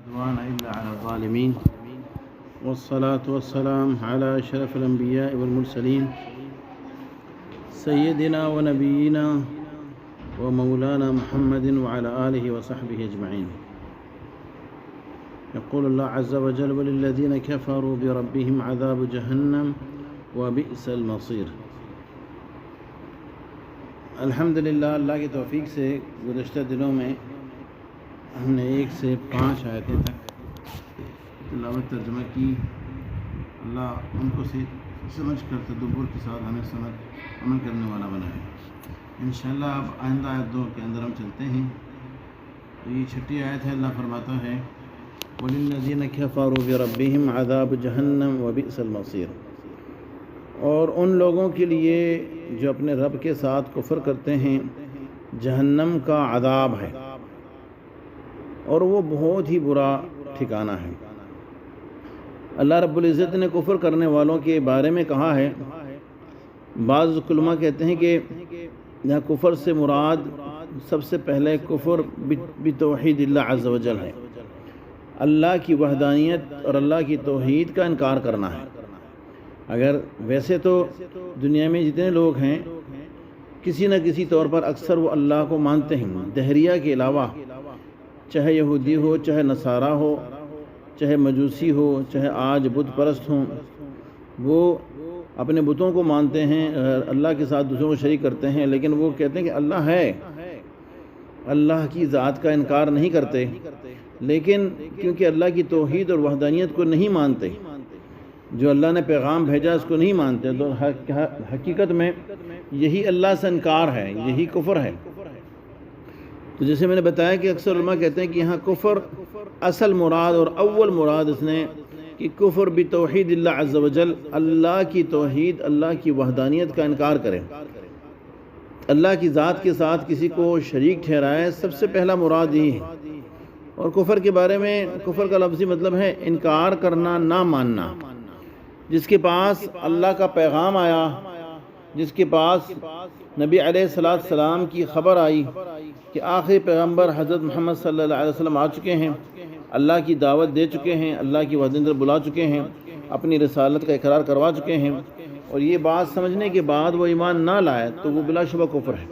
عدوان إلا على الظالمين والصلاة والسلام على أشرف الأنبياء والمرسلين سيدنا ونبينا ومولانا محمد وعلى آله وصحبه أجمعين. يقول الله عز وجل: وللذين كفروا بربهم عذاب جهنم وبئس المصير. الحمدللہ اللہ کی توفیق سے گزشتہ دنوں میں ہم نے 1 سے 5 آیتیں تک تلاوت ترجمہ کی. اللہ ان کو سمجھ کر تدبر کے ساتھ ہمیں عمل کرنے والا بنائے. انشاءاللہ اب آئندہ آیت 2 کے اندر ہم چلتے ہیں. تو یہ 6 آیت ہے. اللہ فرماتا ہے: وَلِلَّذِينَ كَفَرُوا بِرَبِّهِمْ عَذَابُ جَهَنَّمَ وَبِئْسَ الْمَصِيرُ. اور ان لوگوں کے لیے جو اپنے رب کے ساتھ کفر کرتے ہیں جہنم کا عذاب ہے اور وہ بہت ہی برا ٹھکانہ ہے. اللہ رب العزت نے کفر کرنے والوں کے بارے میں کہا ہے. بعض علماء کہتے ہیں کہ یہاں کفر سے مراد سب سے پہلے کفر بتوحید اللہ عز و جل ہے. اللہ کی وحدانیت اور اللہ کی توحید کا انکار کرنا ہے. اگر ویسے تو دنیا میں جتنے لوگ ہیں کسی نہ کسی طور پر اکثر وہ اللہ کو مانتے ہیں. دہریہ کے علاوہ چاہے یہودی ہو، چاہے نصارہ ہو، چاہے مجوسی ہو، چاہے آج بت پرست ہوں، وہ اپنے بتوں کو مانتے ہیں، اللہ کے ساتھ دوسروں کو شریک کرتے ہیں، لیکن وہ کہتے ہیں کہ اللہ ہے. اللہ کی ذات کا انکار نہیں کرتے، لیکن کیونکہ اللہ کی توحید اور وحدانیت کو نہیں مانتے، جو اللہ نے پیغام بھیجا اس کو نہیں مانتے، تو حقیقت میں یہی اللہ سے انکار ہے، یہی کفر ہے. تو جیسے میں نے بتایا کہ اکثر علماء کہتے ہیں کہ یہاں کفر اصل مراد اور اول مراد اس نے کہ کفر بتوحید اللہ عز و جل، اللہ کی توحید، اللہ کی وحدانیت کا انکار کرے، اللہ کی ذات کے ساتھ کسی کو شریک ٹھہرائے. سب سے پہلا مراد یہی ہے. اور کفر کے بارے میں کفر کا لفظی مطلب ہے انکار کرنا، نہ ماننا. جس کے پاس اللہ کا پیغام آیا، جس کے پاس نبی علیہ السلام کی خبر آئی کہ آخری پیغمبر حضرت محمد صلی اللہ علیہ وسلم آ چکے ہیں، اللہ کی دعوت دے چکے ہیں، اللہ کی وحدانیت بلا چکے ہیں، اپنی رسالت کا اقرار کروا چکے ہیں، اور یہ بات سمجھنے کے بعد وہ ایمان نہ لائے تو وہ بلا شبہ کفر ہے.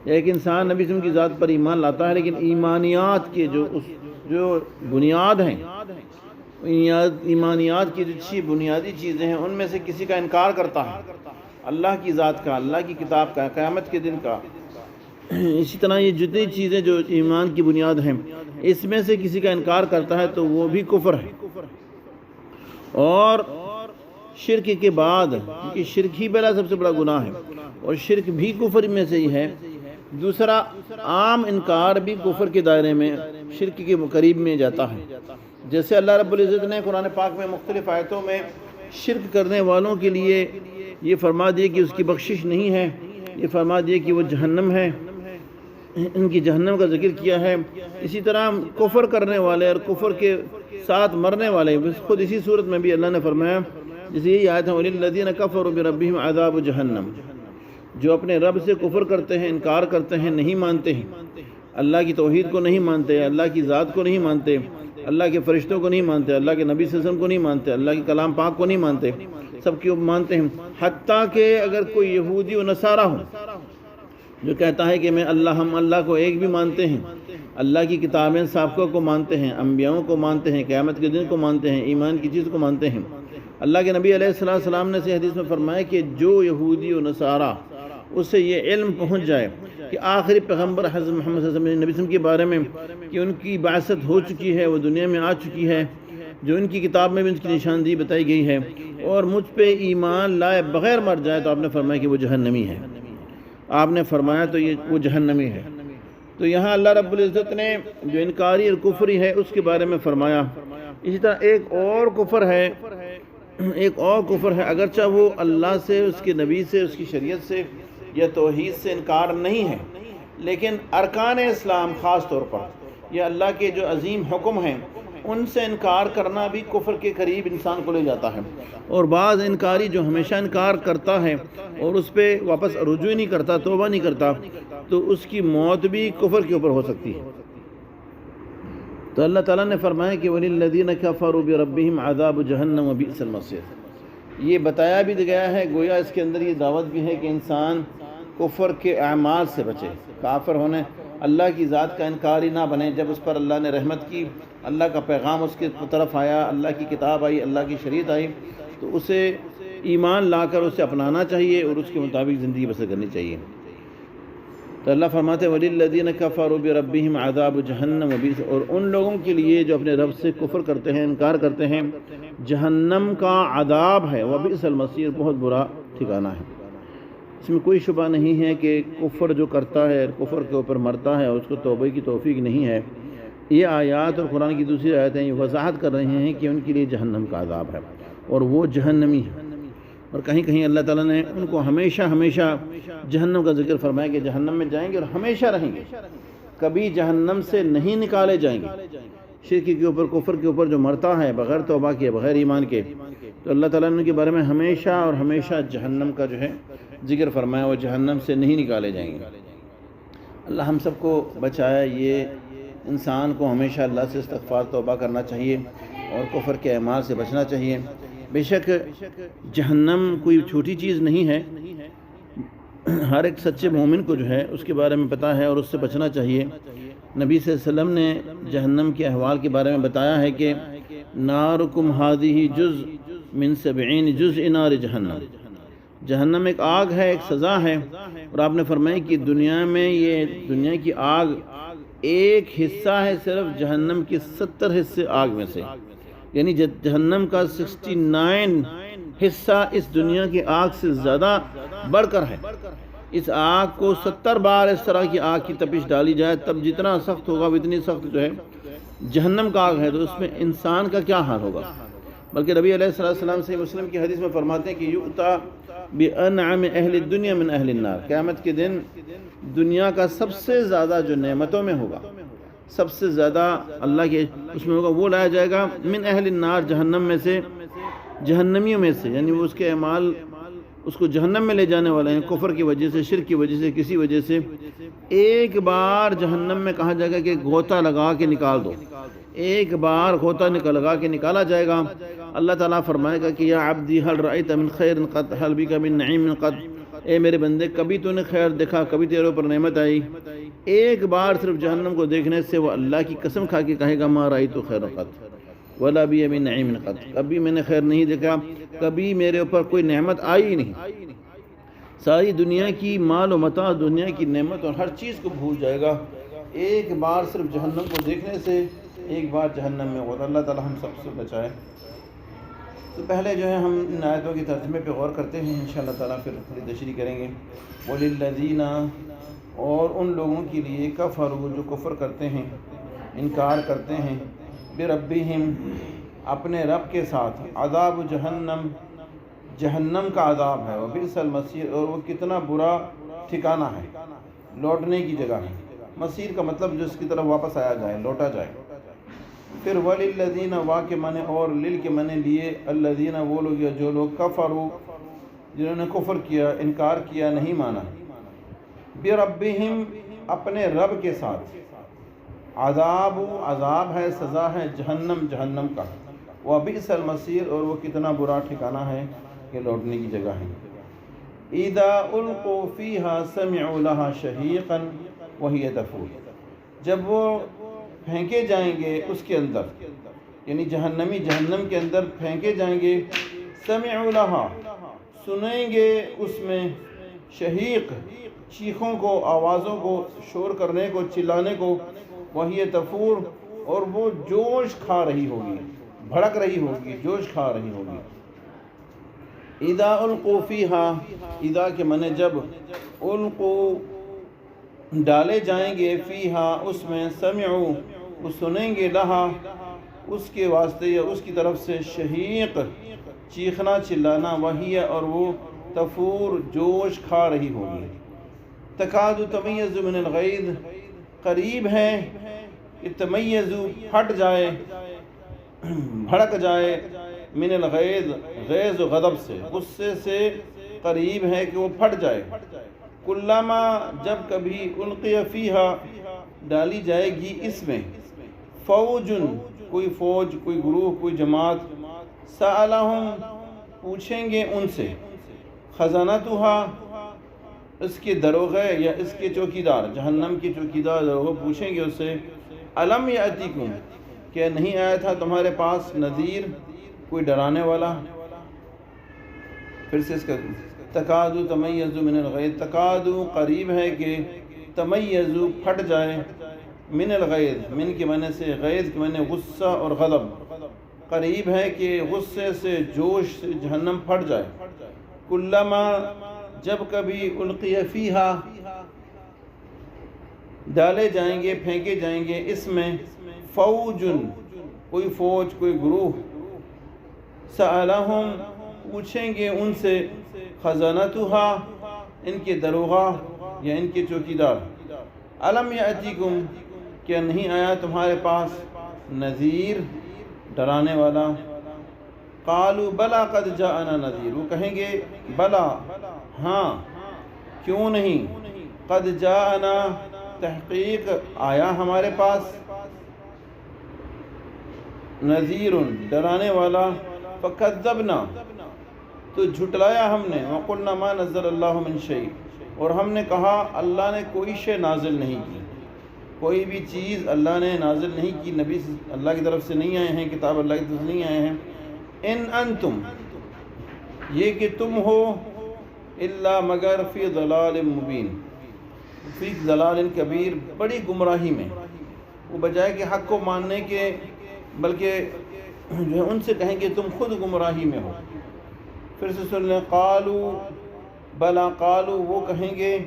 ایک انسان نبی صلی اللہ علیہ وسلم کی ذات پر ایمان لاتا ہے، لیکن ایمانیات کے جو بنیاد ہیں، ایمانیات کی جو بنیادی چیزیں ہیں، ان میں سے کسی کا انکار کرتا ہے، اللہ کی ذات کا، اللہ کی کتاب کا، قیامت کے دن کا. اسی طرح یہ جتنی چیزیں جو ایمان کی بنیاد ہیں، اس میں سے کسی کا انکار کرتا ہے تو وہ بھی کفر ہے. اور شرک کے بعد، کیونکہ شرک ہی پہلا سب سے بڑا گناہ ہے، اور شرک بھی کفر میں سے ہی ہے. دوسرا عام انکار بھی کفر کے دائرے میں، شرک کے قریب میں جاتا ہے. جیسے اللہ رب العزت نے قرآن پاک میں مختلف آیتوں میں شرک کرنے والوں کے لیے یہ فرما دیا کہ اس کی بخشش نہیں ہے، یہ فرما دیا کہ وہ جہنم ہے، ان کی جہنم کا ذکر کیا ہے. اسی طرح کفر کرنے والے اور کفر کے ساتھ مرنے والے خود اسی صورت میں بھی اللہ نے فرمایا، جیسے یہی آیت ہے: وَلِلَّذِينَ كَفَرُوا بِرَبِّهِمْ عَذَابُ جَهَنَّمَ. جو اپنے رب سے کفر کرتے ہیں، انکار کرتے ہیں، نہیں مانتے ہیں، اللہ کی توحید کو نہیں مانتے، اللہ کی ذات کو نہیں مانتے، اللہ کے فرشتوں کو نہیں مانتے، اللہ کے نبی صلی اللہ علیہ وسلم کو نہیں مانتے، اللہ کے کلام پاک کو نہیں مانتے، سب کی مانتے ہیں. حتیٰ کہ اگر کوئی یہودی و نصارہ ہو جو کہتا ہے کہ ہم اللہ کو ایک بھی مانتے ہیں، اللہ کی کتابیں سابقوں کو مانتے ہیں، انبیاؤں کو مانتے ہیں، قیامت کے دن کو مانتے ہیں، ایمان کی چیز کو مانتے ہیں. اللہ کے نبی علیہ السلام نے سے حدیث میں فرمایا کہ جو یہودی و نصارہ اسے یہ علم پہنچ جائے کہ آخری پیغمبر حضرت محمد صلی اللہ علیہ وسلم نبی صلی اللہ علیہ وسلم کے بارے میں کہ ان کی بعثت ہو چکی ہے، وہ دنیا میں آ چکی ہے، جو ان کی کتاب میں بھی ان کی نشاندہی بتائی گئی ہے، اور مجھ پہ ایمان لائے بغیر مر جائے، تو آپ نے فرمایا کہ وہ جہنمی ہے. آپ نے فرمایا تو وہ جہنمی ہے. تو یہاں اللہ رب العزت نے جو انکاری اور کفری ہے اس کے بارے میں فرمایا. اسی طرح ایک اور کفر ہے اگرچہ وہ اللہ سے، اس کے نبی سے، اس کی شریعت سے یا توحید سے انکار نہیں ہے، لیکن ارکان اسلام خاص طور پر یا اللہ کے جو عظیم حکم ہیں ان سے انکار کرنا بھی کفر کے قریب انسان کو لے جاتا ہے. اور بعض انکاری جو ہمیشہ انکار کرتا ہے اور اس پہ واپس رجوع نہیں کرتا، توبہ نہیں کرتا، تو اس کی موت بھی کفر کے اوپر ہو سکتی ہے. تو اللہ تعالیٰ نے فرمایا کہ وَلِلَّذِينَ كَفَرُوا بِرَبِّهِمْ عَذَابُ جَهَنَّمَ وَبِئْسَ الْمَصِيرُ، یہ بتایا بھی گیا ہے، گویا اس کے اندر یہ دعوت بھی ہے کہ انسان کفر کے اعمال سے بچے، کافر ہونے، اللہ کی ذات کا انکاری نہ بنے۔ جب اس پر اللہ نے رحمت کی، اللہ کا پیغام اس کی طرف آیا، اللہ کی کتاب آئی، اللہ کی شریعت آئی، تو اسے ایمان لا کر اسے اپنانا چاہیے اور اس کے مطابق زندگی بسر کرنی چاہیے۔ تو اللہ فرماتے ہیں وَلِلَّذِينَ كَفَرُوا بِرَبِّهِمْ عَذَابُ جَهَنَّمَ وَبِئْسَ، اور ان لوگوں کے لیے جو اپنے رب سے کفر کرتے ہیں، انکار کرتے ہیں، جہنم کا عذاب ہے، وَبِئْسَ الْمَصِيرُ، بہت برا ٹھکانہ ہے۔ اس میں کوئی شبہ نہیں ہے کہ کفر جو کرتا ہے، کفر کے اوپر مرتا ہے اور اس کو توبہ کی توفیق نہیں ہے، یہ آیات اور قرآن کی دوسری آیتیں یہ وضاحت کر رہے ہیں کہ ان کے لیے جہنم کا عذاب ہے اور وہ جہنمی ہے۔ اور کہیں کہیں اللہ تعالیٰ نے ان کو ہمیشہ ہمیشہ جہنم کا ذکر فرمایا کہ جہنم میں جائیں گے اور ہمیشہ رہیں گے، کبھی جہنم سے نہیں نکالے جائیں گے۔ شرک کے اوپر، کفر کے اوپر جو مرتا ہے بغیر توبہ کے، بغیر ایمان کے، تو اللہ تعالیٰ نے ان کے بارے میں ہمیشہ اور ہمیشہ جہنم کا جو ہے ذکر فرمایا، وہ جہنم سے نہیں نکالے جائیں گے۔ اللہ ہم سب کو بچایا۔ یہ انسان کو ہمیشہ اللہ سے استغفار توبہ کرنا چاہیے اور کفر کے اعمال سے بچنا چاہیے۔ بے شک جہنم کوئی چھوٹی چیز نہیں ہے، ہر ایک سچے مومن کو جو ہے اس کے بارے میں پتہ ہے اور اس سے بچنا چاہیے۔ نبی صلی اللہ علیہ وسلم نے جہنم کے احوال کے بارے میں بتایا ہے کہ نارکم ہذہ جزء من 70 جزء نار جہنم، جہنم ایک آگ ہے، ایک سزا ہے، اور آپ نے فرمایا کہ دنیا میں یہ دنیا کی آگ ایک حصہ ہے صرف جہنم کے 70 حصے آگ میں سے، یعنی جہنم کا 69 حصہ اس دنیا کی آگ سے زیادہ بڑھ کر ہے۔ اس آگ کو 70 بار اس طرح کی آگ کی تپش ڈالی جائے تب جتنا سخت ہوگا، اتنی سخت جو ہے جہنم کا آگ ہے، تو اس میں انسان کا کیا حال ہوگا۔ بلکہ نبی علیہ السلام صحیح مسلم کی حدیث میں فرماتے ہیں کہ یؤتی بانعم اہل الدنیا من اہل النار، قیامت کے دن دنیا کا سب سے زیادہ جو نعمتوں میں ہوگا، سب سے زیادہ اللہ کے اس میں ہوگا، وہ لایا جائے گا من اہل النار، جہنم میں سے، جہنمیوں میں سے، یعنی وہ اس کے اعمال اس کو جہنم میں لے جانے والے ہیں، کفر کی وجہ سے، شرک کی وجہ سے، کسی وجہ سے۔ ایک بار جہنم میں کہا جائے گا کہ غوطہ لگا کے نکال دو، ایک بار غوطہ لگا کے نکالا جائے گا۔ اللہ تعالیٰ فرمائے گا کہ یا عبدی هل رأیت من خیر قط هل بک من نعیم قط، اے میرے بندے کبھی تو نے خیر دیکھا، کبھی تیرے اوپر نعمت آئی؟ ایک بار صرف جہنم کو دیکھنے سے وہ اللہ کی قسم کھا کے کہے گا ما رأیت خیر قط ولا بی من نعیم قط، کبھی میں نے خیر نہیں دیکھا، کبھی میرے اوپر کوئی نعمت آئی نہیں۔ ساری دنیا کی مال و متاع، دنیا کی نعمت اور ہر چیز کو بھول جائے گا ایک بار صرف جہنم کو دیکھنے سے، ایک بار جہنم میں غور۔ اللہ تعالی ہم سب سے بچائے۔ تو پہلے جو ہے ہم ان آیتوں کی ترجمے پہ غور کرتے ہیں، انشاءاللہ تعالیٰ پھر تھوڑی تشریح کریں گے۔ وَلِلَّذِينَ، اور ان لوگوں کے لیے، کفروا، جو کفر کرتے ہیں، انکار کرتے ہیں، بربہم، اپنے رب کے ساتھ، عذاب جہنم، جہنم کا عذاب ہے، وبئس المصیر، اور وہ کتنا برا ٹھکانہ ہے، لوٹنے کی جگہ ہے۔ مصیر کا مطلب جس کی طرف واپس آیا جائے، لوٹا جائے۔ پھر وَلِلَّذِينَ، وا کے معنی اور، لل کے معنی لیے، الذین، وہ لوگ یا جو لوگ، کفروا، جنہوں نے کفر کیا، انکار کیا، نہیں مانا، بربہم، اپنے رب کے ساتھ، عذاب، عذاب ہے، سزا ہے، جہنم، جہنم کا، وبئس المصیر، اور وہ کتنا برا ٹھکانہ ہے کہ لوٹنے کی جگہ ہے۔ اذا القوا فیہا سمعوا لہا شہیقا وہی تفور، جب وہ پھینکے جائیں گے اس کے اندر، یعنی جہنمی جہنم کے اندر پھینکے جائیں گے، سمعوا لہا، سنیں گے اس میں، شہیق، چیخوں کو، آوازوں کو، شور کرنے کو، چلانے کو، وہی تفور، اور وہ جوش کھا رہی ہوگی، بھڑک رہی ہوگی، جوش کھا رہی ہوگی۔ اذا القوا فیہا، اذا کے معنی جب، القوا، ڈالے جائیں گے، فیہا، اس میں، سمعوا، وہ سنیں گے، لہا، اس کے واسطے یا اس کی طرف سے، شہیق، چیخنا چلانا، وہی، اور وہ، تفور، جوش کھا رہی ہوگی۔ تکاد تمیز من الغیظ، قریب ہے کہ تمیز، پھٹ جائے، بھڑک جائے، من الغیظ، غیظ و غضب سے، غصے سے قریب ہے کہ وہ پھٹ جائے۔ کلما، جب کبھی، القی فیہا، ڈالی جائے گی اس میں، فوجن کوئی فوج، کوئی گروہ، کوئی جماعت، سألہم پوچھیں گے ان سے، خزانتها اس کے دروغے یا اس کے چوکیدار، جہنم کے چوکیدار دروغے پوچھیں گے اس سے، الم یأتیکم کیا نہیں آیا تھا تمہارے پاس نذیر کوئی ڈرانے والا؟ پھر سے اس کا تکادو تمیز من الغیظ، تکادو قریب ہے کہ تمیز پھٹ جائے، من الغیظ من کے معنی سے، غیظ کے معنی غصہ اور غضب، قریب ہے کہ غصے سے جوش سے جہنم پھٹ جائے، کلما جب کبھی القی فیہا ڈالے جائیں گے، پھینکے جائیں گے اس میں، فوجن کوئی فوج، کوئی گروہ، سألہم پوچھیں گے ان سے، خزانتها ان کے دروغہ یا ان کے چوکیدار، الم یأتیکم کیا نہیں آیا تمہارے پاس نذیر ڈرانے والا؟ قالوا بلا قد جاءنا نذیر، وہ کہیں گے بلا ہاں کیوں نہیں، قد جاءنا تحقیق آیا ہمارے پاس، نذیر ڈرانے والا، فکذبنا تو جھٹلایا ہم نے، وقلنا ما نزل اللہ من شیء اور ہم نے کہا اللہ نے کوئی شے نازل نہیں کی، کوئی بھی چیز اللہ نے نازل نہیں کی، نبی اللہ کی طرف سے نہیں آئے ہیں، کتاب اللہ کی طرف سے نہیں آئے ہیں، ان انتم یہ کہ تم ہو، الا مگر فی ضلال مبین، فی ضلال کبیر بڑی گمراہی میں، وہ بجائے کہ حق کو ماننے کے بلکہ جو ہے ان سے کہیں گے تم خود گمراہی میں ہو۔ پھر سے سن لیں، قالوا بلا، قالوا وہ کہیں گے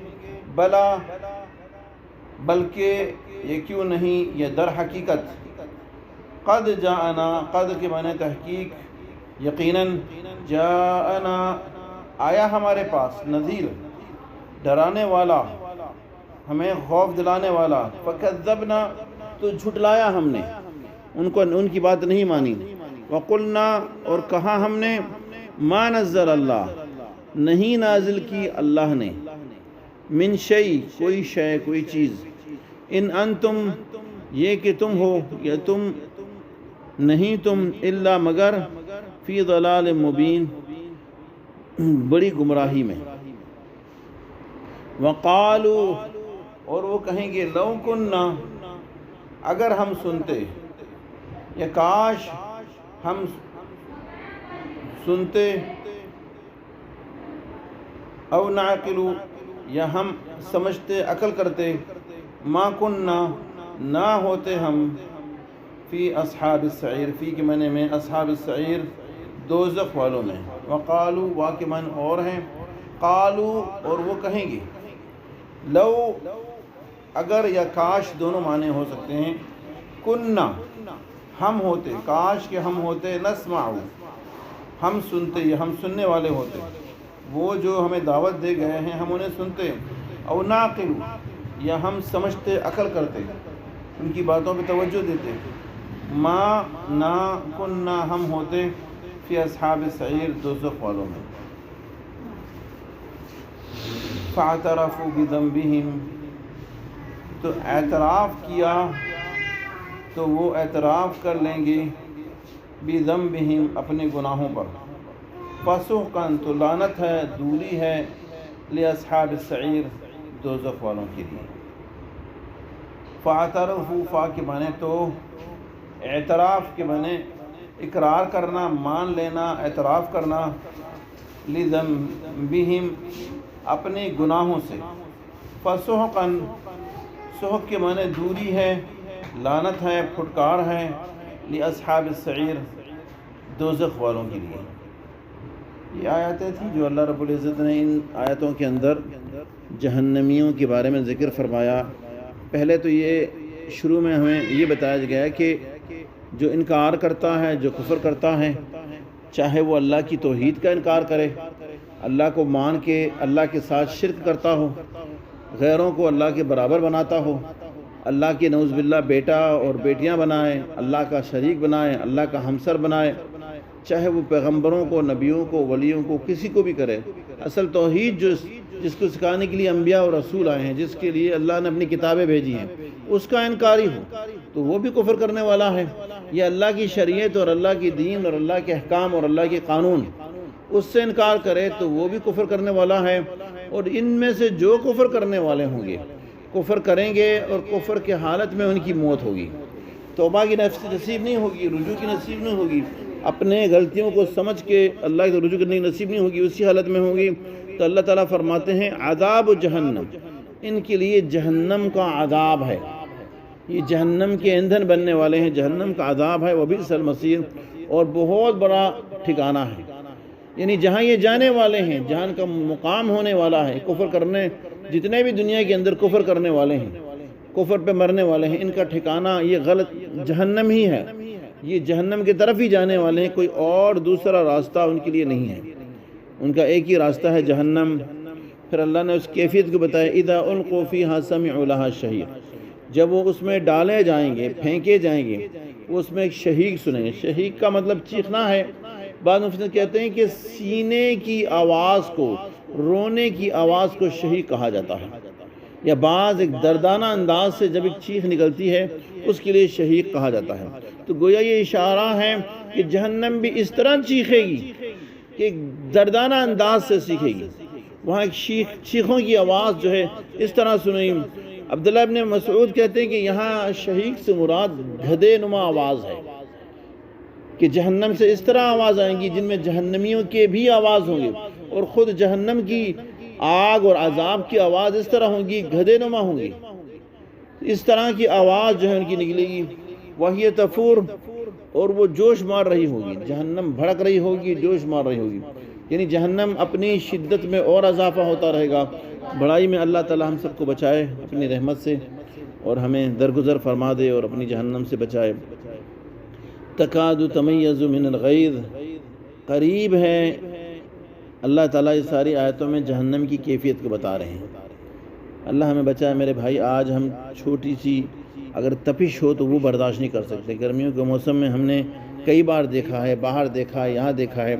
بلا بلکہ، یہ کیوں نہیں، یہ در حقیقت، قد جاءنا قد کے معنی تحقیق، یقیناً، جاءنا آیا ہمارے پاس، نذیر ڈرانے والا، ہمیں خوف دلانے والا، فکذبنا تو جھٹلایا ہم نے، ان کی بات نہیں مانی، وقلنا اور کہا ہم نے، ما نزل اللہ نہیں نازل کی اللہ نے، من شیء کوئی شے کوئی چیز، ان انتم یہ کہ تم ہو یا تم نہیں تم، الا مگر فی ضلال مبین بڑی گمراہی میں، وقالوا اور وہ کہیں گے، لو کننا اگر ہم سنتے، یا کاش ہم سنتے، او نعقل یا ہم سمجھتے عقل کرتے، ما کننا نہ ہوتے ہم، فی اصحاب السعیر، فی کے معنی میں اصحاب السعیر دوزخ والوں میں، وقالوا وا کے معنی اور ہیں، قالوا اور وہ کہیں گے، لو اگر یا کاش دونوں معنی ہو سکتے ہیں، کننا ہم ہوتے، کاش کہ ہم ہوتے، نسمع ہم سنتے یا ہم سننے والے ہوتے، وہ جو ہمیں دعوت دے گئے ہیں ہم انہیں سنتے، او ناقل یا ہم سمجھتے عقل کرتے، ان کی باتوں پہ توجہ دیتے، ما نا کننا ہم ہوتے، فی اصحاب السعیر دوزخ والوں میں، فاعترفوا بذنبہم تو اعتراف کیا تو وہ اعتراف کر لیں گے، بذنبہم اپنے گناہوں پر، فسحقاً تو لعنت ہے، دوری ہے، لاصحاب السعیر دوزخ والوں کے لیے۔ فاعترفوا فا کے معنی تو اعتراف کے معنی اقرار کرنا، مان لینا، اعتراف کرنا، لذنبہم اپنے گناہوں سے، فسحقاً سحق کے معنی دوری ہے، لعنت ہے، پھٹکار ہے، لاصحاب السعیر دوزخ والوں کے لیے۔ یہ آیاتیں تھیں جو اللہ رب العزت نے ان آیاتوں کے اندر جہنمیوں کے بارے میں ذکر فرمایا۔ پہلے تو یہ شروع میں ہمیں یہ بتایا گیا کہ جو انکار کرتا ہے، جو کفر کرتا ہے، چاہے وہ اللہ کی توحید کا انکار کرے، اللہ کو مان کے اللہ کے ساتھ شرک کرتا ہو، غیروں کو اللہ کے برابر بناتا ہو، اللہ کے نعوذ باللہ بیٹا اور بیٹیاں بنائے، اللہ کا شریک بنائے، اللہ کا ہمسر بنائے، چاہے وہ پیغمبروں کو، نبیوں کو، ولیوں کو، کسی کو بھی کرے، اصل توحید جس کو سکھانے کے لیے انبیاء اور رسول آئے ہیں، جس کے لیے اللہ نے اپنی کتابیں بھیجی ہیں، اس کا انکاری ہو، تو وہ بھی کفر کرنے والا ہے. یہ اللہ کی شریعت اور اللہ کی دین اور اللہ کے احکام اور اللہ کے قانون اس سے انکار کرے تو وہ بھی کفر کرنے والا ہے. اور ان میں سے جو کفر کرنے والے ہوں گے کفر کریں گے اور کفر کے حالت میں ان کی موت ہوگی. توبہ کی نصیب نہیں ہوگی, رجوع کی نصیب نہیں ہوگی, اپنے غلطیوں کو سمجھ کے اللہ کی رجوع کرنے کی نصیب نہیں ہوگی, اسی حالت میں ہوگی. تو اللہ تعالیٰ فرماتے ہیں عذاب جہنم, ان کے لیے جہنم کا عذاب ہے. یہ جہنم کے ایندھن بننے والے ہیں, جہنم کا عذاب ہے. وبئس المصیر, اور بہت بڑا ٹھکانہ ہے. یعنی جہاں یہ جانے والے ہیں, جہاں کا مقام ہونے والا ہے, کفر کرنے جتنے بھی دنیا کے اندر کفر کرنے والے ہیں, کفر پہ مرنے والے ہیں, ان کا ٹھکانہ یہ غلط جہنم ہی ہے. یہ جہنم کی طرف ہی جانے والے ہیں, کوئی اور دوسرا راستہ ان کے لیے نہیں ہے. ان کا ایک ہی راستہ ہے جہنم. پھر اللہ نے اس کیفیت کو بتایا اذا القوا فیہا سمعوا لہا شہیق, جب وہ اس میں ڈالے جائیں گے, پھینکے جائیں گے, اس میں ایک شہیق سنیں گے. شہیق کا مطلب چیخنا ہے. بعض مفسرین کہتے ہیں کہ سینے کی آواز کو, رونے کی آواز کو شہیق کہا جاتا ہے, یا بعض ایک دردانہ انداز سے جب ایک چیخ نکلتی ہے اس کے لیے شہیق کہا جاتا ہے. تو گویا یہ اشارہ ہے کہ جہنم بھی اس طرح چیخے گی کہ ایک دردانہ انداز سے سیکھے گی. وہاں ایک چیخوں کی آواز جو ہے اس طرح سنیں. عبداللہ ابن مسعود کہتے ہیں کہ یہاں شہیق سے مراد گدھے نما آواز ہے, کہ جہنم سے اس طرح آواز آئیں گی جن میں جہنمیوں کے بھی آواز ہوں گے, اور خود جہنم کی آگ اور عذاب کی آواز اس طرح ہوں گی, گدھے نما ہوں گی. اس طرح کی آواز جو ہے ان کی نکلے گی. وہی تفور, اور وہ جوش مار رہی ہوگی, جہنم بھڑک رہی ہوگی, جوش مار رہی ہوگی. یعنی جہنم اپنی شدت میں اور اضافہ ہوتا رہے گا. بڑائی میں اللہ تعالی ہم سب کو بچائے اپنی رحمت سے, اور ہمیں درگزر فرما دے اور اپنی جہنم سے بچائے. تکاد تمیز من الغیظ, قریب ہے. اللہ تعالیٰ اس ساری آیتوں میں جہنم کی کیفیت کو بتا رہے ہیں. اللہ ہمیں بچائے میرے بھائی. آج ہم چھوٹی سی اگر تپش ہو تو وہ برداشت نہیں کر سکتے. گرمیوں کے موسم میں ہم نے کئی بار دیکھا ہے, باہر دیکھا ہے, یہاں دیکھا ہے,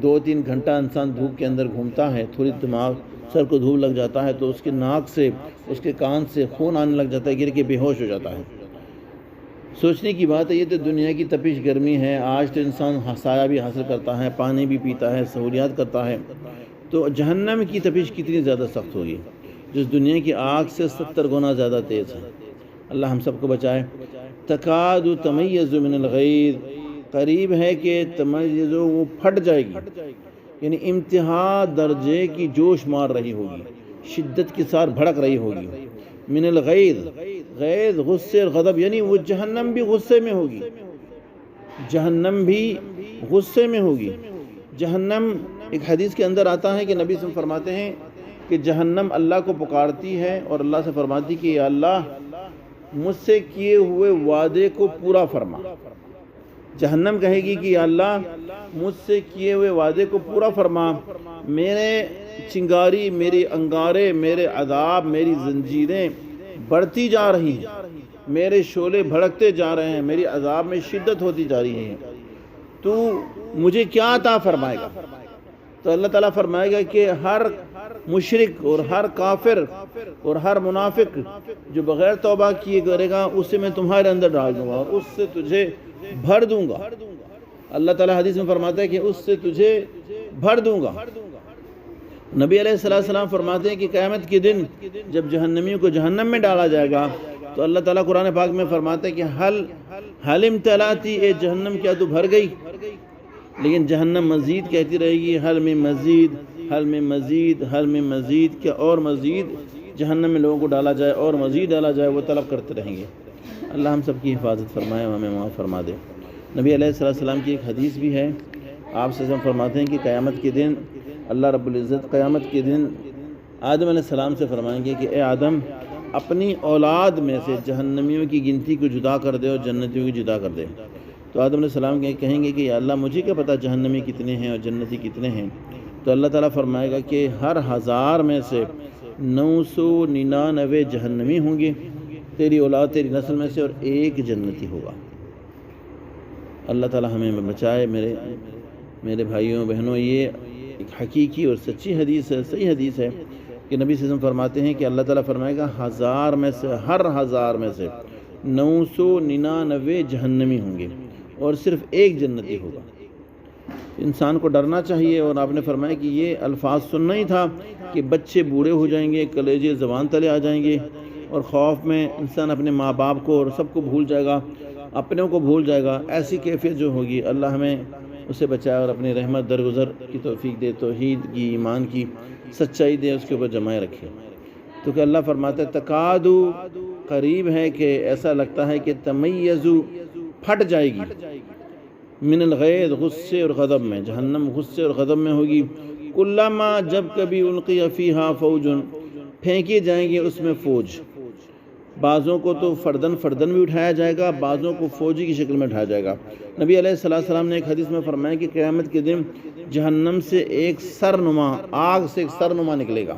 2-3 گھنٹہ انسان دھوپ کے اندر گھومتا ہے, تھوڑی دماغ سر کو دھوپ لگ جاتا ہے تو اس کے ناک سے, اس کے کان سے خون آنے لگ جاتا ہے, گر کے بے ہوش ہو جاتا ہے. سوچنے کی بات ہے, یہ تو دنیا کی تپش گرمی ہے. آج تو انسان سایہ بھی حاصل کرتا ہے, پانی بھی پیتا ہے, سہولیات کرتا ہے. تو جہنم کی تپش کتنی زیادہ سخت ہوگی, جس دنیا کی آگ سے 70 گنا زیادہ تیز ہے. اللہ ہم سب کو بچائے. تکاد تمیز من الغیظ, قریب ہے کہ تمیز وہ پھٹ جائے گی, یعنی انتہا درجے کی جوش مار رہی ہوگی, شدت کے ساتھ بھڑک رہی ہوگی. من الغیظ, غیظ غصے اور غضب, یعنی وہ جہنم بھی غصے میں ہوگی, جہنم بھی غصے میں ہوگی. جہنم ایک حدیث کے اندر آتا ہے کہ نبی صلی اللہ علیہ وسلم فرماتے ہیں کہ جہنم اللہ کو پکارتی ہے اور اللہ سے فرماتی کہ یا اللہ مجھ سے کیے ہوئے وعدے کو پورا فرما. جہنم کہے گی کہ یا اللہ مجھ سے کیے ہوئے وعدے کو پورا فرما. میرے چنگاری, میری انگارے, میرے عذاب, میری زنجیریں بڑھتی جا رہی ہیں, میرے شعلے بھڑکتے جا رہے ہیں, میری عذاب میں شدت ہوتی جا رہی ہے, تو مجھے کیا عطا فرمائے گا؟ تو اللہ تعالیٰ فرمائے گا کہ ہر مشرک اور ہر کافر اور ہر منافق جو بغیر توبہ کیے کرے گا اسے میں تمہارے اندر ڈال دوں گا اور اس سے تجھے بھر دوں گا. اللہ تعالیٰ حدیث میں فرماتا ہے کہ اس سے تجھے بھر دوں گا. نبی علیہ السلام فرماتے ہیں کہ قیامت کے دن جب جہنمیوں کو جہنم میں ڈالا جائے گا تو اللہ تعالیٰ قرآن پاک میں فرماتا ہے کہ حل امتلاتی, اے جہنم کیا تو بھر گئی؟ لیکن جہنم مزید کہتی رہے گی, حل میں مزید, حل میں مزید, حل میں مزید, کیا اور مزید جہنم میں لوگوں کو ڈالا جائے اور مزید ڈالا جائے, وہ طلب کرتے رہیں گے. اللہ ہم سب کی حفاظت فرمائے, ہمیں معاف فرما دے. نبی علیہ السلام کی ایک حدیث بھی ہے, آپ سے فرماتے ہیں کہ قیامت کے دن اللہ رب العزت قیامت کے دن آدم علیہ السلام سے فرمائیں گے کہ اے آدم اپنی اولاد میں سے جہنمیوں کی گنتی کو جدا کر دے اور جنتیوں کی جدا کر دے. تو آدم علیہ السلام کہیں گے کہ یا اللہ مجھے کیا پتہ جہنمی کتنے ہیں اور جنتی کتنے ہیں؟ تو اللہ تعالیٰ فرمائے گا کہ ہر 1000 میں سے 999 جہنمی ہوں گے تیری اولاد, تیری نسل میں سے, اور 1 جنتی ہوگا. اللہ تعالیٰ ہمیں بچائے. میرے بھائیوں بہنوں, یہ ایک حقیقی اور سچی حدیث ہے, صحیح حدیث ہے کہ نبی صلی اللہ علیہ وسلم فرماتے ہیں کہ اللہ تعالیٰ فرمائے گا 1000 میں سے, ہر 1000 میں سے 999 جہنمی ہوں گے اور صرف ایک جنتی ہوگا۔ انسان کو ڈرنا چاہیے، اور آپ نے فرمایا کہ یہ الفاظ سننا ہی تھا کہ بچے بوڑھے ہو جائیں گے، کلیجے زبان تلے آ جائیں گے، اور خوف میں انسان اپنے ماں باپ کو اور سب کو بھول جائے گا، اپنوں کو بھول جائے گا۔ ایسی کیفیت جو ہوگی، اللہ ہمیں اسے بچائے اور اپنی رحمت درگزر کی توفیق دے، توحید کی، ایمان کی سچائی دے، اس کے اوپر جمائے رکھے۔ تو کہ اللہ فرماتا ہے تکادو، قریب ہے کہ ایسا لگتا ہے کہ تمیزو، پھٹ جائے گی، من الغیظ، غصے اور غضب میں، جہنم غصے اور غضب میں ہوگی۔ کلما، جب کبھی القی فیہا فوج، پھینکے جائیں گے اس میں فوج، بعضوں کو تو فردن فردن بھی اٹھایا جائے گا، بعضوں کو فوجی کی شکل میں اٹھایا جائے گا۔ نبی علیہ السلام نے ایک حدیث میں فرمایا کہ قیامت کے دن جہنم سے ایک سرنما، آگ سے ایک سرنما نکلے گا،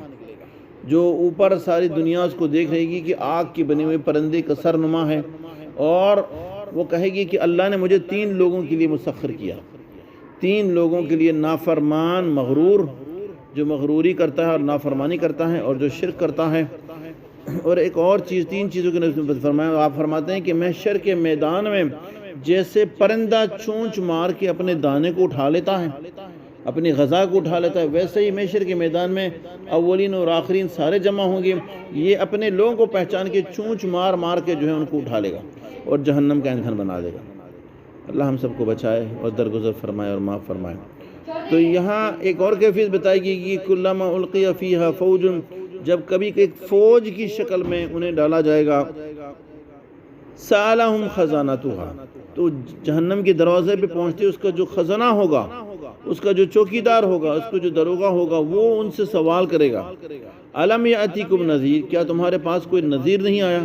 جو اوپر ساری دنیا اس کو دیکھ رہے گی کہ آگ کی بنی ہوئی پرندے کا سرنما ہے، اور وہ کہے گی کہ اللہ نے مجھے 3 لوگوں کے لیے مسخر کیا، 3 لوگوں کے لیے، نافرمان، مغرور، جو مغروری کرتا ہے اور نافرمانی کرتا ہے، اور جو شرک کرتا ہے، اور ایک اور چیز، 3 چیزوں کے نبی فرمایا۔ آپ فرماتے ہیں کہ محشر کے میدان میں جیسے پرندہ چونچ مار کے اپنے دانے کو اٹھا لیتا ہے، اپنی غذا کو اٹھا لیتا ہے، ویسے ہی محشر کے میدان میں اولین اور آخرین سارے جمع ہوں گے، یہ اپنے لوگوں کو پہچان کے چونچ مار مار کے جو ہے ان کو اٹھا لے گا اور جہنم کا ایندھن بنا دے گا۔ اللہ ہم سب کو بچائے اور درگزر فرمائے اور معاف فرمائے۔ تو یہاں ایک اور کیفیت بتائی گئی کہ کلما القی فیہا فوج، جب کبھی ایک فوج کی شکل میں انہیں ڈالا جائے گا، سألہم خزانتہا، تو جہنم کے دروازے پہ پہنچتے اس کا جو خزانہ ہوگا، اس کا جو چوکیدار ہوگا، اس کو جو دروگا ہوگا، وہ ان سے سوال کرے گا، الم یأتیکم نذیر، کیا تمہارے پاس کوئی نذیر نہیں آیا؟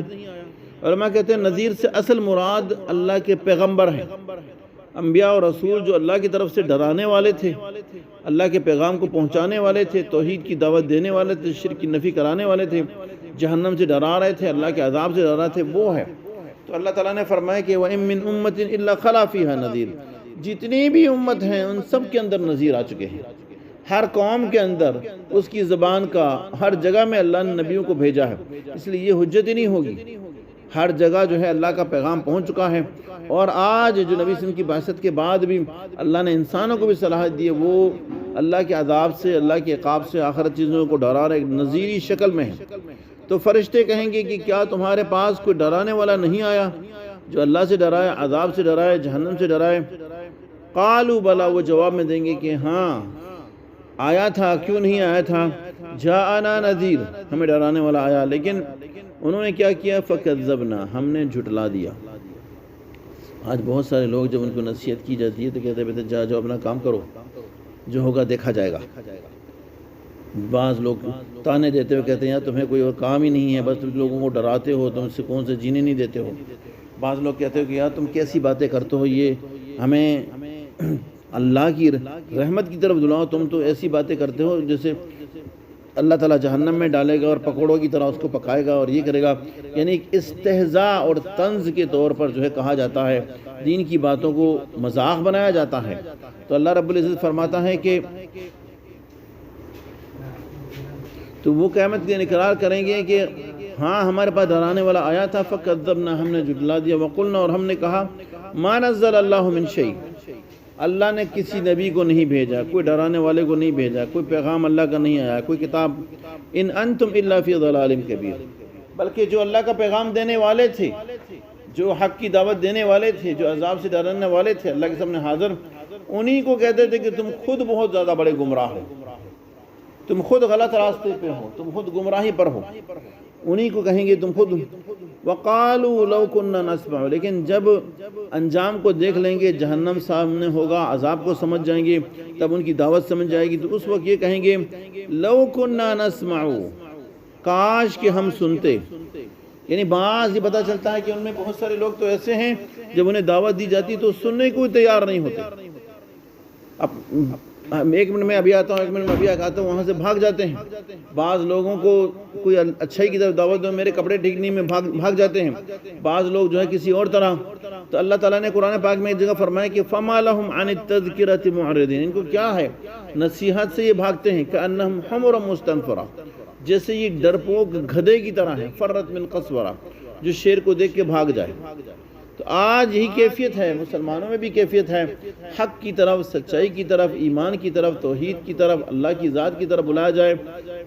علماء کہتے ہیں نذیر سے اصل مراد اللہ کے پیغمبر ہیں، انبیاء اور رسول جو اللہ کی طرف سے ڈرانے والے تھے، اللہ کے پیغام کو پہنچانے والے تھے، توحید کی دعوت دینے والے تھے، شرک کی نفی کرانے والے تھے، جہنم سے ڈرا رہے تھے، اللہ کے عذاب سے ڈرا رہے تھے، وہ ہے۔ تو اللہ تعالیٰ نے فرمایا کہ وَإِن مِّنْ أُمَّةٍ إِلَّا خَلَا فِيهَا نَذِيرٌ، جتنی بھی امت ہیں ان سب کے اندر نذیر آ چکے ہیں، ہر قوم کے اندر اس کی زبان کا، ہر جگہ میں اللہ نے نبیوں کو بھیجا ہے، اس لیے یہ حجت ہی نہیں ہوگی، ہر جگہ جو ہے اللہ کا پیغام پہنچ چکا ہے۔ اور آج جو نبی صلی اللہ علیہ وسلم کی بعثت کے بعد بھی اللہ نے انسانوں کو بھی صلاحیت دی ہے، وہ اللہ کے عذاب سے، اللہ کے عقاب سے، آخرت چیزوں کو ڈرا رہے، نذیری شکل میں ہے۔ تو فرشتے کہیں گے کہ کیا تمہارے پاس کوئی ڈرانے والا نہیں آیا جو اللہ سے ڈرائے، عذاب سے ڈرائے، جہنم سے ڈرائے؟ قالوا بلا، وہ جواب میں دیں گے کہ ہاں آیا تھا، کیوں نہیں آیا تھا، جاءنا نذیر، ہمیں ڈرانے والا آیا، لیکن انہوں نے کیا کیا، فکذبنا، ہم نے جھٹلا دیا۔ آج بہت سارے لوگ جب ان کو نصیحت کی جاتی ہے تو کہتے ہیں بیٹا جاؤ اپنا کام کرو، جو ہوگا دیکھا جائے گا۔ بعض لوگ تانے دیتے ہوئے کہتے ہیں یار تمہیں کوئی اور کام ہی نہیں ہے، بس تم لوگوں کو ڈراتے ہو، تم سکون سے جینے نہیں دیتے ہو۔ بعض لوگ کہتے ہو کہ یار تم کیسی باتیں کرتے ہو، یہ ہمیں اللہ کی رحمت کی طرف دلاؤ، تم تو ایسی باتیں کرتے ہو جیسے اللہ تعالیٰ جہنم میں ڈالے گا اور پکوڑوں کی طرح اس کو پکائے گا اور یہ کرے گا۔ یعنی ایک استہزاء اور طنز کے طور پر جو ہے کہا جاتا ہے، دین کی باتوں کو مذاق بنایا جاتا ہے۔ تو اللہ رب العزت فرماتا ہے کہ تو وہ قیامت کے انکار کریں گے کہ ہاں ہمارے پاس ڈرانے والا آیا تھا، فکذبنا، ہم نے جھٹلا دیا، وقلنا، اور ہم نے کہا ما نزل اللہ من شیء، اللہ نے کسی نبی کو نہیں بھیجا، کوئی ڈرانے والے کو نہیں بھیجا، کوئی پیغام اللہ کا نہیں آیا، کوئی کتاب، ان انتم الا فی ضلال کبیر، بلکہ جو اللہ کا پیغام دینے والے تھے، جو حق کی دعوت دینے والے تھے، جو عذاب سے ڈرانے والے تھے، اللہ کے سامنے حاضر، انہی کو کہتے تھے کہ تم خود بہت زیادہ بڑے گمراہ ہو، تم خود غلط راستے پہ ہو، تم خود گمراہی پر ہو، انہی کو کہیں گے تم خود۔ وقالوا لو كنا نسمع، لیکن جب انجام کو دیکھ لیں گے، جہنم سامنے ہوگا، عذاب کو سمجھ جائیں گے، تب ان کی دعوت سمجھ جائے گی، تو اس وقت یہ کہیں گے لو كنا نسمع، کاش کہ ہم سنتے۔ یعنی بعض یہ پتہ چلتا ہے کہ ان میں بہت سارے لوگ تو ایسے ہیں جب انہیں دعوت دی جاتی تو سننے کو تیار نہیں ہوتے، اب 1 منٹ میں ابھی آتا ہوں، 1 منٹ میں ابھی آتا ہوں، وہاں سے بھاگ جاتے ہیں۔ بعض لوگوں کو کوئی اچھائی کی طرف دعوت دو، میرے کپڑے ٹھیک نہیں، میں بھاگ جاتے ہیں۔ بعض لوگ جو ہے کسی اور طرح۔ تو اللہ تعالیٰ نے قرآن پاک میں ایک جگہ فرمایا کہ فَمَا لَهُمْ عَنِ التَّذْكِرَةِ مُعْرِضِينَ، ان کو کیا ہے، نصیحت سے یہ بھاگتے ہیں، كَأَنَّهُمْ حُمُرٌ مُسْتَنفِرَةٌ، جیسے یہ ڈرپوک گدھے کی طرح ہے، فرت من قسورہ، جو شیر کو دیکھ کے بھاگ جائے۔ تو آج یہی کیفیت ہے، مسلمانوں میں بھی کیفیت ہے، حق کی طرف، سچائی کی طرف، ایمان کی طرف، توحید کی طرف، اللہ کی ذات کی طرف بلایا جائے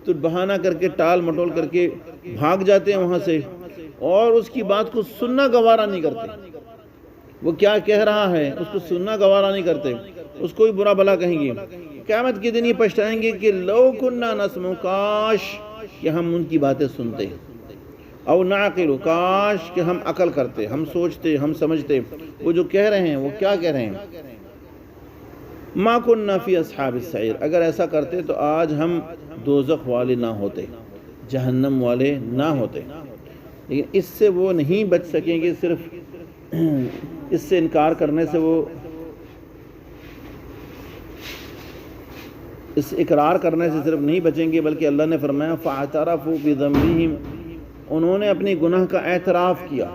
تو بہانہ کر کے، ٹال مٹول کر کے بھاگ جاتے ہیں وہاں سے، اور اس کی بات کو سننا گوارا نہیں کرتے۔ وہ کیا کہہ رہا ہے اس کو سننا گوارا نہیں کرتے، اس کو بھی برا بھلا کہیں گے۔ قیامت کے دن یہ پچھتائیں گے کہ لو کننا نسمع، کاش کہ ہم ان کی باتیں سنتے، او نعقل، کاش کہ ہم عقل کرتے، ہم سوچتے، ہم سمجھتے وہ جو کہہ رہے ہیں وہ کیا کہہ رہے ہیں۔ ما کننا فی اصحاب السعیر، اگر ایسا کرتے تو آج ہم دوزخ والے نہ ہوتے، جہنم والے نہ ہوتے۔ لیکن اس سے وہ نہیں بچ سکیں گے، صرف اس سے انکار کرنے سے، وہ اس اقرار کرنے سے صرف نہیں بچیں گے، بلکہ اللہ نے فرمایا فاعترفوا بذنبہم، انہوں نے اپنی گناہ کا اعتراف کیا،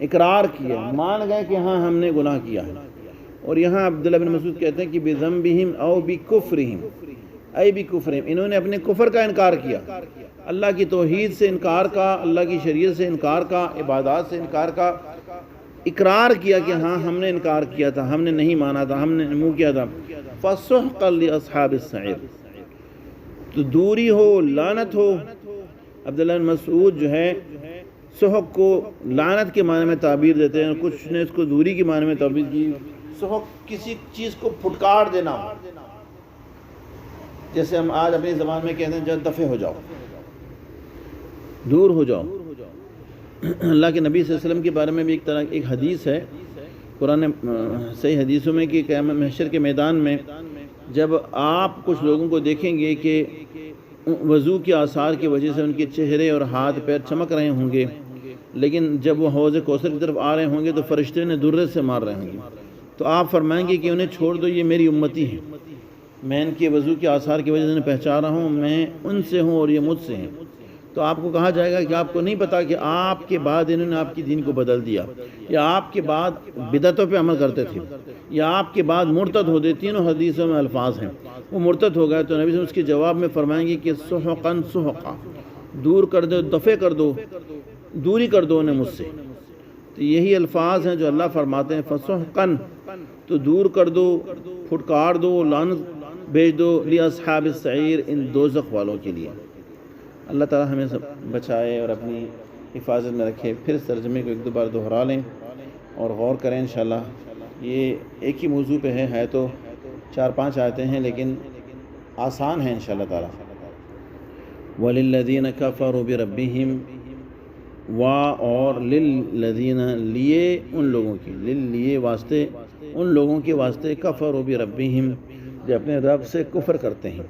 اقرار کیا، مان گئے کہ ہاں ہم نے گناہ کیا ہے۔ اور یہاں عبداللہ بن مسعود کہتے ہیں کہ بذنبہم او بکفرہم، ای بکفرہم، انہوں نے اپنے کفر کا انکار کیا، اللہ کی توحید سے انکار کا، اللہ کی شریعت سے انکار کا، عبادات سے انکار کا، اقرار کیا کہ ہاں ہم نے انکار کیا تھا، ہم نے نہیں مانا تھا، ہم نے منہ کیا تھا۔ فَسُحْقًا لِأَصْحَابِ السَّعِيرِ، تو دوری ہو، لعنت ہو۔ عبداللہ بن مسعود جو ہے سحق کو لعنت کے معنی میں تعبیر دیتے ہیں، کچھ نے اس کو دوری کے معنی میں تعبیر کی۔ سحق کسی چیز کو پھٹکار دینا، جیسے ہم آج اپنی زبان میں کہتے ہیں جب دفع ہو جاؤ، دور ہو جاؤ۔ اللہ کے نبی صلی اللہ علیہ وسلم کے بارے میں بھی ایک حدیث ہے قرآن صحیح حدیثوں میں کہ قیامت محشر کے میدان میں جب آپ کچھ لوگوں کو دیکھیں گے کہ وضو کے آثار کی وجہ سے ان کے چہرے اور ہاتھ پیر چمک رہے ہوں گے، لیکن جب وہ حوض کوثر کی طرف آ رہے ہوں گے تو فرشتے نے درے سے مار رہے ہوں گے، تو آپ فرمائیں گے کہ انہیں چھوڑ دو، یہ میری امتی ہیں، میں ان کے وضو کے آثار کی وجہ سے انہیں پہچان رہا ہوں، میں ان سے ہوں اور یہ مجھ سے ہیں۔ تو آپ کو کہا جائے گا کہ آپ کو نہیں پتا کہ آپ کے بعد انہوں نے آپ کی دین کو بدل دیا، یا آپ کے بعد بدعتوں پہ عمل کرتے تھے، یا آپ کے بعد مرتد ہو گئے۔ تینوں حدیثوں میں الفاظ ہیں، وہ مرتد ہو گئے تو نبی صلی اللہ علیہ وسلم اس کے جواب میں فرمائیں گے کہ سحقاً سحقا، دور کر دو، دفع کر دو، دوری کر دو انہیں مجھ سے۔ تو یہی الفاظ ہیں جو اللہ فرماتے ہیں فسحقاً، تو دور کر دو، پھٹکار دو، لعنت بھیج دو، لاصحاب السعیر، ان دوزخ والوں کے لیے۔ اللہ تعالی ہمیں سب بچائے اور اپنی حفاظت میں رکھے۔ پھر اس ترجمے کو ایک دو بار دہرا لیں اور غور کریں انشاءاللہ۔ یہ ایک ہی موضوع پہ ہے تو 4-5 آیتیں ہیں لیکن آسان ہیں انشاءاللہ تعالی۔ وَلِلَّذِينَ كَفَرُوا بِرَبِّهِمْ، اور للذین، لیے ان لوگوں کی، لیے واسطے ان لوگوں کے واسطے، کفروا بربہم، جو اپنے رب سے کفر کرتے ہیں،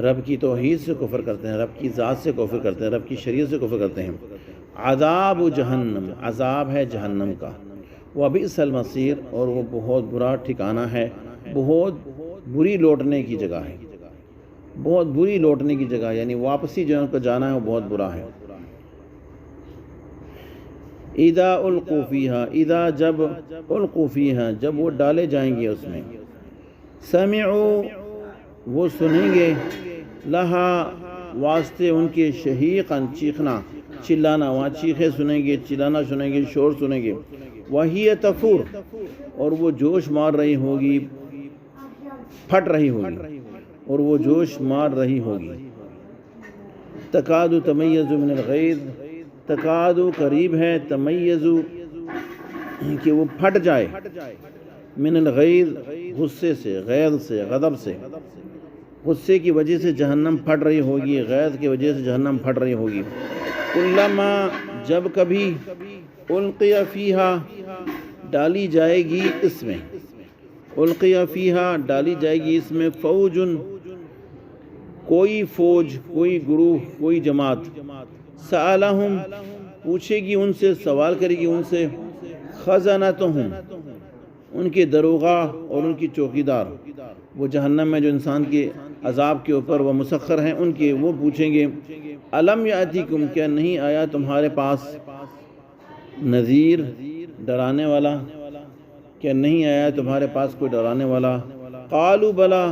رب کی توحید سے کفر کرتے ہیں، رب کی ذات سے کفر کرتے ہیں، رب کی شریعت سے کفر کرتے ہیں۔ عذاب جہنم، عذاب ہے جہنم کا، وبئس المصیر، اور وہ بہت برا ٹھکانہ ہے، بہت بری لوٹنے کی جگہ ہے، بہت بری لوٹنے کی جگہ، یعنی واپسی جو ان کو جانا ہے وہ بہت برا ہے۔ اذا القوا فیہا، اذا جب القوا فیہا، جب وہ ڈالے جائیں گے اس میں، سمعوا، وہ سنیں گے، لہا، واسطے ان کے، شہیقاً، چیخنا، چلانا، وہاں چیخیں سنیں گے، چلانا سنیں گے، شور سنیں گے، وہی تفور، اور وہ جوش مار رہی ہوگی، پھٹ رہی ہوگی، اور وہ جوش مار رہی ہوگی۔ تکاد تمیز من الغیظ، تکاد قریب ہے، تمیز کہ وہ پھٹ جائے، من الغیظ، غصے سے، غیظ سے، غضب سے، غصے کی وجہ سے جہنم پھٹ رہی ہوگی، غیظ کی وجہ سے جہنم پھٹ رہی ہوگی۔ کلما، جب کبھی، القی فیہا، ڈالی جائے گی اس میں، القی فیہا، ڈالی جائے گی اس میں، فوج، کوئی فوج، کوئی گروہ، کوئی جماعت، سألہم، پوچھے گی ان سے، سوال کرے گی ان سے، خزنتہم، ان کے دروغہ اور ان کی چوکیدار، وہ جہنم میں جو انسان کے عذاب کے اوپر وہ مسخر ہیں ان کے، وہ پوچھیں گے الم یاتیکم، کیا نہیں آیا تمہارے پاس نذیر، ڈرانے والا، کیا نہیں آیا تمہارے پاس کوئی ڈرانے والا؟ قالوا بلا،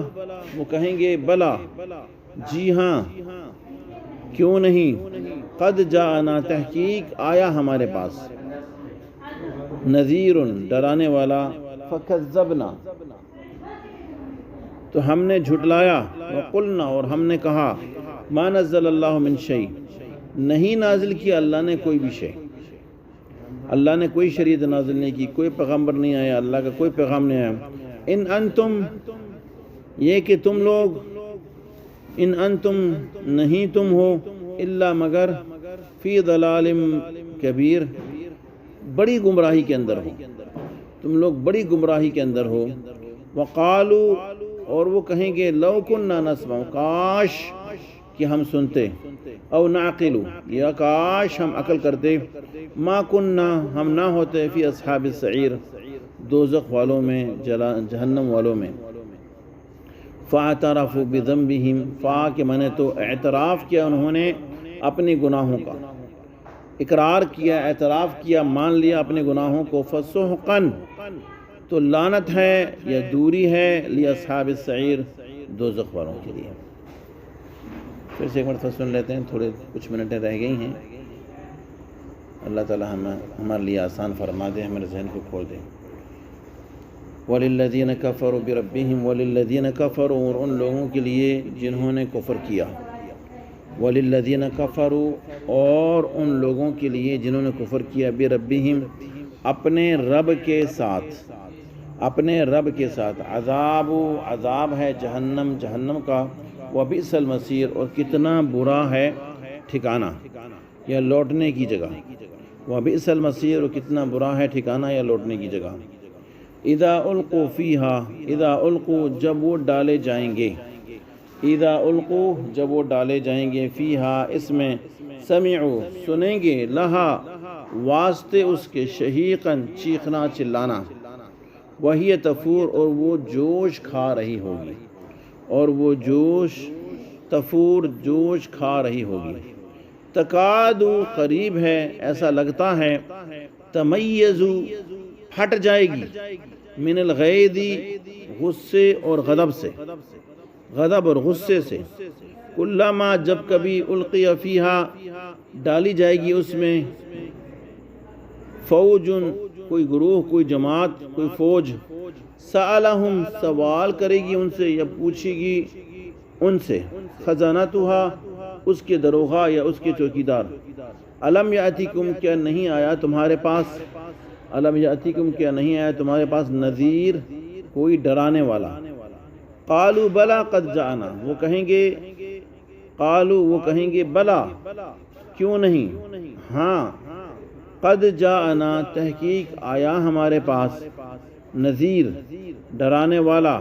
وہ کہیں گے بلا، جی ہاں، کیوں نہیں، قد جاءنا تحقیق آیا ہمارے پاس، نذیر ڈرانے والا، فکذبنا تو ہم نے جھٹلایا، وقلنا اور ہم نے کہا، ما نزل اللہ من شیء نہیں نازل کیا اللہ نے کوئی بھی شے، اللہ نے کوئی شریعت نازل نہیں کی، کوئی پیغمبر نہیں آیا، اللہ کا کوئی پیغام نہیں آیا۔ ان انتم یہ کہ تم لوگ، ان انتم نہیں تم ہو، الا مگر فی ضلال کبیر بڑی گمراہی کے اندر ہو، تم لوگ بڑی گمراہی کے اندر ہو۔ وقالو اور وہ کہیں گے، لو کننا نسمع کاش کہ ہم سنتے، او نعقل یا کاش ہم عقل کرتے، ما کننا ہم نہ ہوتے، فی اصحاب السعیر دوزخ والوں میں، جہنم والوں میں۔ فاعترفوا بذنبہم فا کے معنی تو اعتراف کیا انہوں نے اپنے گناہوں کا، اقرار کیا، اعتراف کیا، مان لیا اپنے گناہوں کو، فسحقاً تو لعنت ہے یا دوری ہے، لاصحاب السعیر دوزخ والوں کے لیے۔ پھر سے ایک مرتبہ سن لیتے ہیں، تھوڑے کچھ منٹیں رہ گئی ہیں، اللہ تعالی ہمارے لیے آسان فرما دے، ہمارے ذہن کو کھول دے۔ وَلِلَّذِينَ كَفَرُوا بِرَبِّهِمْ وَلِلَّذِينَ كَفَرُوا اور ان لوگوں کے لیے جنہوں نے کفر کیا، وَلِلَّذِينَ كَفَرُوا اور ان لوگوں کے لیے جنہوں نے کفر کیا، بِرَبِّهِمْ اپنے رب کے ساتھ، اپنے رب کے ساتھ، عذاب ہے جہنم، جہنم کا، وَبِئْسَ الْمَصِيرُ اور کتنا برا ہے ٹھکانہ یا لوٹنے کی جگہ، وَبِئْسَ الْمَصِيرُ اور کتنا برا ہے ٹھکانہ یا لوٹنے کی جگہ۔ اذا القوا فیہا اذا القوا جب وہ ڈالے جائیں گے، اذا القوا جب وہ ڈالے جائیں گے، فیہا اس میں، سمعوا سنیں گے، لہا واسطے اس کے، شہیقاً چیخنا چلانا، وہی تفور اور وہ جوش کھا رہی ہوگی، اور وہ جوش تفور جوش کھا رہی ہوگی، تکادو قریب ہے ایسا لگتا ہے، تمیزو پھٹ جائے گی، من الغیظ غصے اور غضب سے، غضب اور غصے سے، کلما جب کبھی القی فیہا ڈالی جائے گی اس میں، فوج کوئی گروہ، کوئی جماعت، کوئی فوج، سألہم سوال کرے گی ان سے یا پوچھے گی ان سے، خزانتہا اس کے دروغہ یا اس کے چوکیدار، الم یاتیکم کیا نہیں آیا تمہارے پاس، الم یاتیکم کیا نہیں آیا تمہارے پاس، نذیر کوئی ڈرانے والا، قالوا بلا قد جاءنا وہ کہیں گے، قالوا وہ کہیں گے، بلا کیوں نہیں، ہاں، قد جاءنا تحقیق آیا ہمارے پاس، نذیر ڈرانے والا،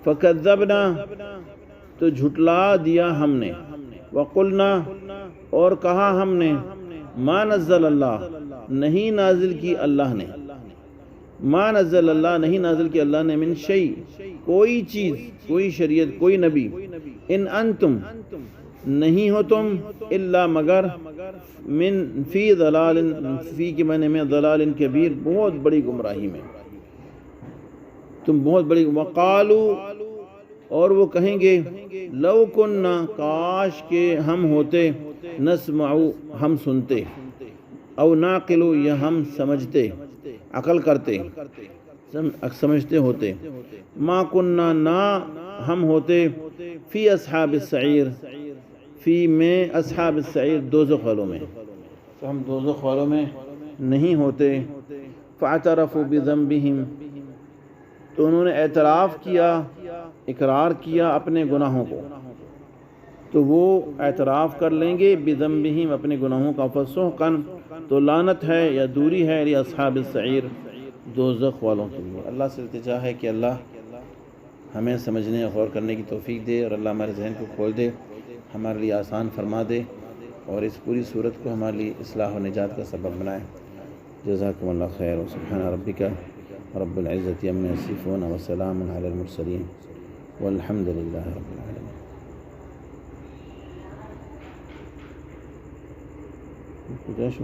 فکذبنا تو جھٹلا دیا ہم نے، وقلنا اور کہا ہم نے، ما نزل اللہ نہیں نازل کی اللہ نے، ما نزل اللہ نہیں نازل کی اللہ نے، من شیء کوئی چیز، کوئی شریعت، کوئی نبی، ان انتم نہیں ہو تم، الا مگر، من فی ضلال فی کے معنی میں ضلال کبیر بہت بڑی گمراہی میں، تم بہت بڑی، وقالو اور وہ کہیں گے، لو کننا کاش کہ ہم ہوتے، نسمع ہم سنتے، او ناقل یا ہم سمجھتے، عقل کرتے، سمجھتے ہوتے، ما کننا نہ ہم ہوتے، فی اصحاب السعیر فی میں اصحاب السعیر دوزخ والوں میں، تو ہم دوزخ والوں میں نہیں ہوتے۔ فاعترفوا بذنبہم تو انہوں نے اعتراف کیا، اقرار کیا اپنے گناہوں کو، تو وہ اعتراف کر لیں گے، بذنبہم اپنے گناہوں کا، فسحقاً تو لعنت ہے یا دوری ہے، لاصحاب السعیر دوزخ والوں کے لیے۔ اللہ سے التجا ہے کہ اللہ ہمیں سمجھنے اور غور کرنے کی توفیق دے، اور اللہ ہمارے ذہن کو کھول دے، ہمارے لیے آسان فرما دے، اور اس پوری صورت کو ہمارے لیے اصلاح و نجات کا سبب بنائے۔ جزاکم اللہ خیر، سبحان ربک رب العزت عما یصفون وسلام علی المرسلین والحمد للہ رب العالمین۔ کچھ